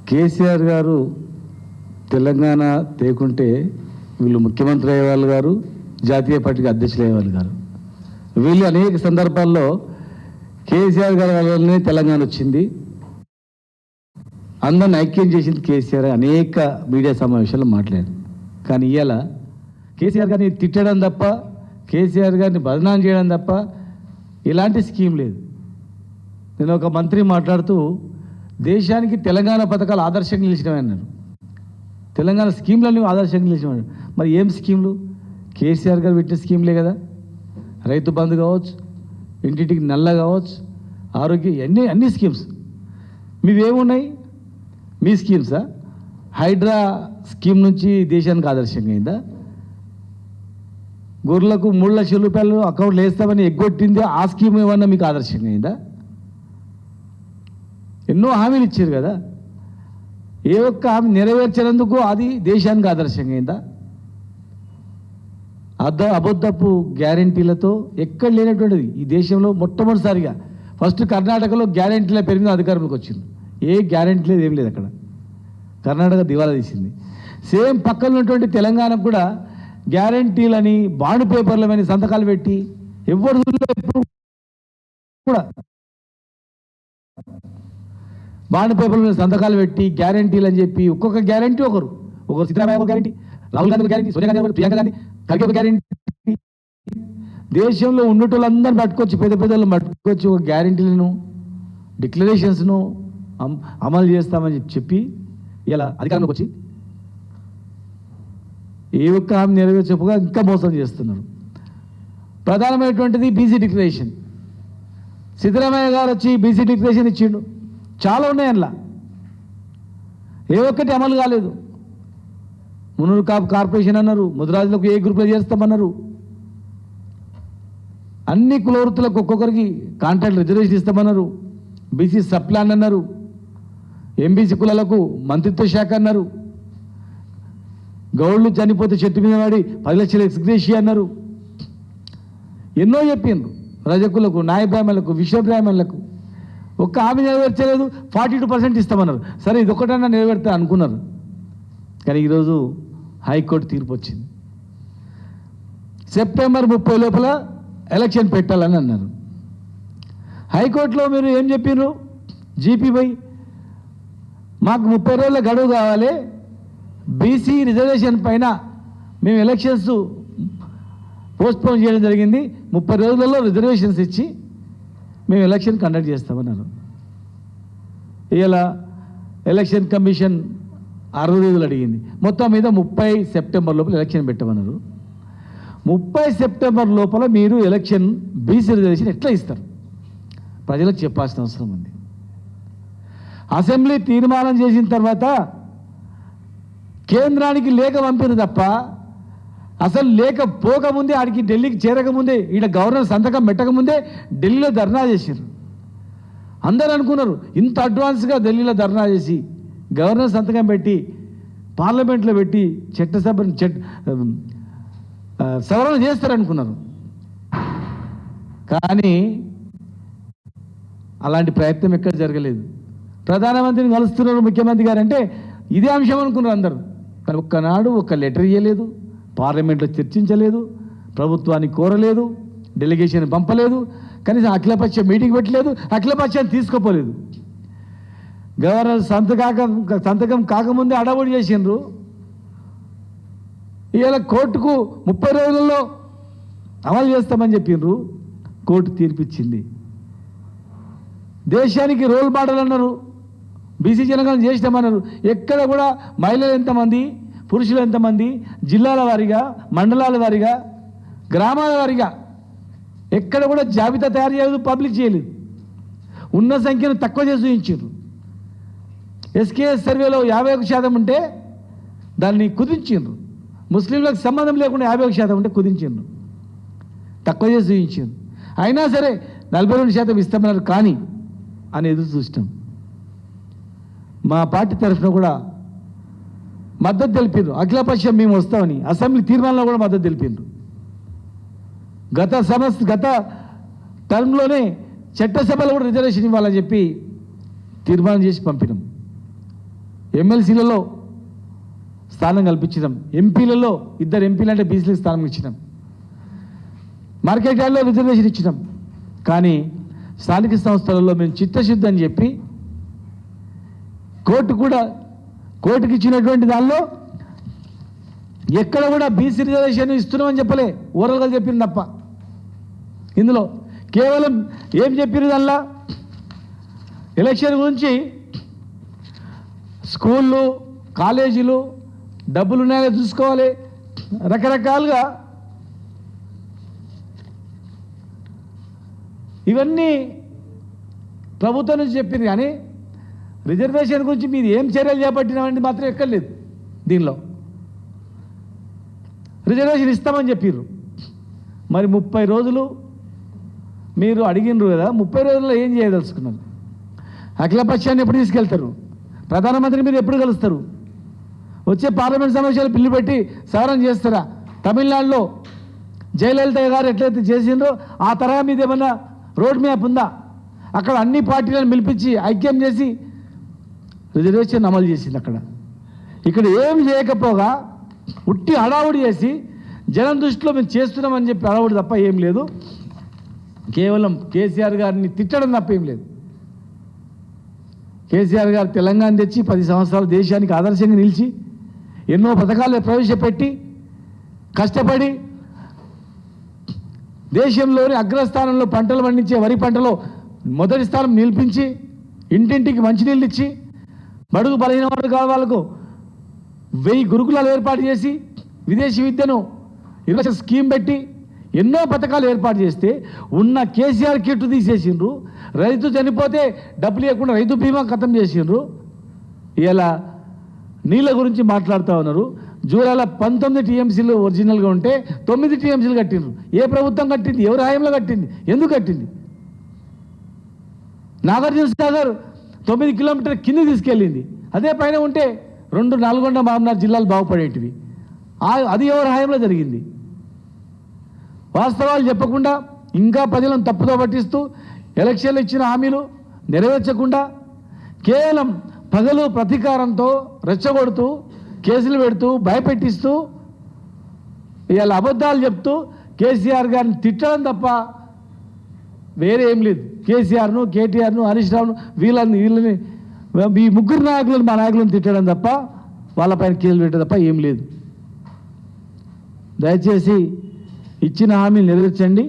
కేసీఆర్ గారు తెలంగాణ తేకుంటే వీళ్ళు ముఖ్యమంత్రి అయ్యేవాళ్ళు గారు, జాతీయ పార్టీకి అధ్యక్షులు అయ్యేవాళ్ళు గారు. వీళ్ళు అనేక సందర్భాల్లో కేసీఆర్ గారి వల్లనే తెలంగాణ వచ్చింది, అందరిని ఐక్యం చేసింది కేసీఆర్ అనేక మీడియా సమావేశాల్లో మాట్లాడారు. కానీ ఇవాళ కేసీఆర్ గారిని తిట్టడం తప్ప, కేసీఆర్ గారిని బదనాం చేయడం తప్ప ఇలాంటి స్కీమ్ లేదు. నేను ఒక మంత్రి మాట్లాడుతూ దేశానికి తెలంగాణ పథకాలు ఆదర్శంగా నిలిచినవి అన్నారు. తెలంగాణ స్కీమ్లన్నీ ఆదర్శంగా నిలిచినవి. మరి ఏం స్కీమ్లు? కేసీఆర్ గారు పెట్టిన స్కీమ్లే కదా. రైతు బంధు కావచ్చు, ఇంటింటికి నల్ల కావచ్చు, ఆరోగ్య అన్ని స్కీమ్స్ మీవేమున్నాయి? మీ స్కీమ్సా? హైడ్రా స్కీమ్ నుంచి దేశానికి ఆదర్శంగా అయిందా? గొర్రెలకు 3 లక్షల రూపాయలు అకౌంట్లు వేస్తామని ఎగ్గొట్టింది ఆ స్కీమ్ ఏమన్నా మీకు ఆదర్శంగా అయిందా? ఎన్నో హామీలు ఇచ్చారు కదా, ఏ ఒక్క హామీ నెరవేర్చినందుకు అది దేశానికి ఆదర్శంగా అయిందా? అబద్ధపు గ్యారంటీలతో ఎక్కడ లేనటువంటిది ఈ దేశంలో మొట్టమొదటిసారిగా ఫస్ట్ కర్ణాటకలో గ్యారంటీల పేరు మీద అధికారంలోకి వచ్చింది. ఏ గ్యారంటీ లేదు, ఏం లేదు. అక్కడ కర్ణాటక దివాలా తీసింది. సేమ్ పక్కన ఉన్నటువంటి తెలంగాణకు కూడా గ్యారంటీలని, బాండ్ పేపర్లని సంతకాలు పెట్టి ఎవరు కూడా బాండ్ పేపర్ల సంతకాలు పెట్టి గ్యారంటీలు అని చెప్పి ఒక్కొక్క గ్యారంటీ ఒకరు సిద్ధరామయ్య గ్యారంటీ, రాహుల్ గాంధీ గ్యారంటీ, సోనియా గాంధీ, ప్రియాంక గాంధీ, ఖర్గే ఒక గ్యారంటీ. దేశంలో ఉన్నటోళ్ళందరినీ పట్టుకొచ్చి పెద్ద పెద్దలను పట్టుకొచ్చి ఒక గ్యారంటీలను, డిక్లరేషన్స్ను అమలు చేస్తామని చెప్పి ఇలా అధికారంలోకి వచ్చి ఏ ఒక్క హామీ నెరవేర్చకపోగా ఇంకా మోసం చేస్తున్నారు. ప్రధానమైనటువంటిది బీసీ డిక్లరేషన్. సిద్ధరామయ్య గారు వచ్చి బీసీ డిక్లరేషన్ ఇచ్చిండు. చాలా ఉన్నాయి అందులో, ఏ ఒక్కటి అమలు కాలేదు. మున్నూరు కార్పొరేషన్ అన్నారు, ముదిరాజులకు ఏ గ్రూప్లో చేస్తామన్నారు. అన్ని కులవృత్తులకు ఒక్కొక్కరికి కాంట్రాక్ట్ రిజర్వేషన్ ఇస్తామన్నారు. బీసీ సబ్ ప్లాన్ అన్నారు. ఎంబీసీ కులాలకు మంత్రిత్వ శాఖ అన్నారు. గౌళ్ళు చనిపోతే చెట్టు మీద వాడి 10 లక్షల ఎక్స్గ్రేషియా అన్నారు. ఎన్నో చెప్పిండ్రు. రజకులకు, నాయ బ్రాహ్మణులకు, విశ్వ బ్రాహ్మణులకు ఒక్క హామీ నెరవేర్చలేదు. 42% ఇస్తామన్నారు. సరే ఇది ఒకటన్నా నెరవేర్తా అనుకున్నారు. కానీ ఈరోజు హైకోర్టు తీర్పు వచ్చింది. సెప్టెంబర్ 30 లోపల ఎలక్షన్ పెట్టాలని అన్నారు. హైకోర్టులో మీరు ఏం చెప్పినారు? జీపీవై మాకు 30 రోజుల గడువు కావాలి, బీసీ రిజర్వేషన్ పైన మేము ఎలక్షన్స్ పోస్ట్పోన్ చేయడం జరిగింది, 30 రోజులలో రిజర్వేషన్స్ ఇచ్చి మేము ఎలక్షన్ కండక్ట్ చేస్తామన్నారు. ఇలా ఎలక్షన్ కమిషన్ 60 రోజులు అడిగింది. మొత్తం మీద 30 సెప్టెంబర్ లోపల ఎలక్షన్ పెట్టమన్నారు. 30 సెప్టెంబర్ లోపల మీరు ఎలక్షన్ బీసీ రిజర్వేషన్ ఎట్లా ఇస్తారు? ప్రజలకు చెప్పాల్సిన అవసరం ఉంది. అసెంబ్లీ తీర్మానం చేసిన తర్వాత కేంద్రానికి లేఖ పంపిన తప్ప అసలు లేఖ పోకముందే, ఆడికి ఢిల్లీకి చేరకముందే, ఈడ గవర్నర్ సంతకం పెట్టకముందే ఢిల్లీలో ధర్నా చేశారు. అందరూ అనుకున్నారు ఇంత అడ్వాన్స్గా ఢిల్లీలో ధర్నా చేసి గవర్నర్ సంతకం పెట్టి పార్లమెంట్లో పెట్టి చట్టసభను సవరణ చేస్తారనుకున్నారు. కానీ అలాంటి ప్రయత్నం ఎక్కడ జరగలేదు. ప్రధానమంత్రిని కలుస్తున్నారు ముఖ్యమంత్రి గారు అంటే ఇదే అంశం అనుకున్నారు అందరూ. కానీ ఒక్కనాడు ఒక లెటర్ ఇవ్వలేదు, పార్లమెంట్లో చర్చించలేదు, ప్రభుత్వాన్ని కోరలేదు, డెలిగేషన్ పంపలేదు, కనీసం అఖిలపక్ష మీటింగ్ పెట్టలేదు, అఖిలపక్షాన్ని తీసుకోపోలేదు. గవర్నర్ సంతకం కాకముందే అడవుడు చేసిండ్రు. ఇవాళ కోర్టుకు 30 రోజుల్లో అమలు చేస్తామని చెప్పిండ్రు. కోర్టు తీర్పిచ్చింది. దేశానికి రోల్ మోడల్ అన్నారు, బీసీ జనగణన చేసినామన్నారు. ఎక్కడ కూడా మహిళలు ఎంతమంది, పురుషులు ఎంతమంది, జిల్లాల వారీగా, మండలాల వారీగా, గ్రామాల వారీగా ఎక్కడ కూడా జాబితా తయారు చేయలేదు, పబ్లిక్ చేయలేదు. ఉన్న సంఖ్యను తక్కువ చేసి చూపించారు. ఎస్కేఎస్ సర్వేలో 51% ఉంటే దాన్ని కుదించారు. ముస్లింలకు సంబంధం లేకుండా 51% ఉంటే కుదించారు, తక్కువ చేసి చూపించారు. అయినా సరే 42% ఇస్తామన్నారు. కానీ అని ఎదురు చూస్తాం. మా పార్టీ తరఫున కూడా మద్దతు తెలిపారు. అఖిలపక్షం మేము వస్తామని అసెంబ్లీ తీర్మానంలో కూడా మద్దతు తెలిపారు. గత టర్మ్లోనే చట్టసభలో కూడా రిజర్వేషన్ ఇవ్వాలని చెప్పి తీర్మానం చేసి పంపినాం. ఎమ్మెల్సీలలో స్థానం కల్పించినాం, ఎంపీలలో 2 ఎంపీలు అంటే బీసీలకు స్థానం ఇచ్చినాం, మార్కెట్ యార్డ్లో రిజర్వేషన్ ఇచ్చినాం. కానీ స్థానిక సంస్థలలో మేము చిత్తశుద్ధి అని చెప్పి కోర్టుకి ఇచ్చినటువంటి దానిలో ఎక్కడ కూడా బీసీ రిజర్వేషన్ ఇస్తున్నామని చెప్పలే, ఓరల్గా చెప్పింది తప్ప. ఇందులో కేవలం ఏం చెప్పారు దానిలో, ఎలక్షన్ గురించి స్కూళ్ళు కాలేజీలు డబ్బులు ఉన్నాయో చూసుకోవాలి, రకరకాలుగా ఇవన్నీ ప్రభుత్వం నుంచి చెప్పింది. కానీ రిజర్వేషన్ గురించి మీరు ఏం చర్యలు చేపట్టినామని మాత్రం ఎక్కర్లేదు. దీనిలో రిజర్వేషన్ ఇస్తామని చెప్పారు. మరి 30 రోజులు మీరు అడిగినరు కదా, 30 రోజుల్లో ఏం చేయదలుచుకున్నారు? అఖిలపక్షాన్ని ఎప్పుడు తీసుకెళ్తారు? ప్రధానమంత్రి మీరు ఎప్పుడు కలుస్తారు? వచ్చే పార్లమెంట్ సమావేశాలు బిల్లు పెట్టి సవరణ చేస్తారా? తమిళనాడులో జయలలిత గారు ఎట్లయితే చేసిండ్రో ఆ తరహా మీద ఏమన్నా రోడ్ మ్యాప్ ఉందా? అక్కడ అన్ని పార్టీలను పిలిపించి ఐక్యం చేసి రిజర్వేషన్ అమలు చేసింది. ఇక్కడ ఏం చేయకపోగా ఉట్టి హడావుడి చేసి జనం దృష్టిలో మేము చేస్తున్నామని చెప్పి హడావుడి తప్ప ఏం లేదు. కేవలం కేసీఆర్ గారిని తిట్టడం తప్ప ఏం లేదు. కేసీఆర్ గారు తెలంగాణ తెచ్చి 10 సంవత్సరాలు దేశానికి ఆదర్శంగా నిలిచి ఎన్నో పథకాలు ప్రవేశపెట్టి కష్టపడి దేశంలోని అగ్రస్థానంలో పంటలు పండించే వరి పంటలో మొదటి స్థానం నిలిపించి ఇంటింటికి మంచినీళ్ళు ఇచ్చి బడుగు బలహీన వర్గాల వాళ్ళకు 1000 గురుకులాలు ఏర్పాటు చేసి విదేశీ విద్యను 20 స్కీమ్ పెట్టి ఎన్నో పథకాలు ఏర్పాటు చేస్తే ఉన్న కేసీఆర్ కిట్ తీసేసిండ్రు. రైతు చనిపోతే డబ్బులు ఇవ్వకుండా రైతు బీమా ఖతం చేసిండ్రు. ఇలా నీళ్ళ గురించి మాట్లాడుతూ ఉన్నారు. జూరాల 19 టీఎంసీలు ఒరిజినల్గా ఉంటే 9 టీఎంసీలు కట్టిండ్రు. ఏ ప్రభుత్వం కట్టింది? ఎవరి హయాంలో కట్టింది? ఎందుకు కట్టింది? నాగార్జున సాగర్ 9 కిలోమీటర్ కింద తీసుకెళ్ళింది. అదే పైన ఉంటే 2 నల్గొండ మామనార్ జిల్లాలు బాగుపడేటివి. అది ఎవరి హయాంలో జరిగింది? వాస్తవాలు చెప్పకుండా ఇంకా ప్రజలను తప్పుదో పట్టిస్తూ ఎలక్షన్లు ఇచ్చిన హామీలు నెరవేర్చకుండా కేవలం పగలు ప్రతీకారంతో రెచ్చగొడుతూ కేసులు పెడుతూ భయపెట్టిస్తూ ఇవాళ అబద్ధాలు చెప్తూ కేసీఆర్ గారిని తిట్టడం తప్ప వేరే ఏం లేదు. కేసీఆర్ను, కేటీఆర్ను, హరీష్ రావును వీళ్ళని ఈ 3 నాయకులను మా నాయకులను తిట్టడం తప్ప వాళ్ళపైన కేసులు పెట్టడం తప్ప ఏం లేదు. దయచేసి ఇచ్చిన హామీలు నెరవేర్చండి.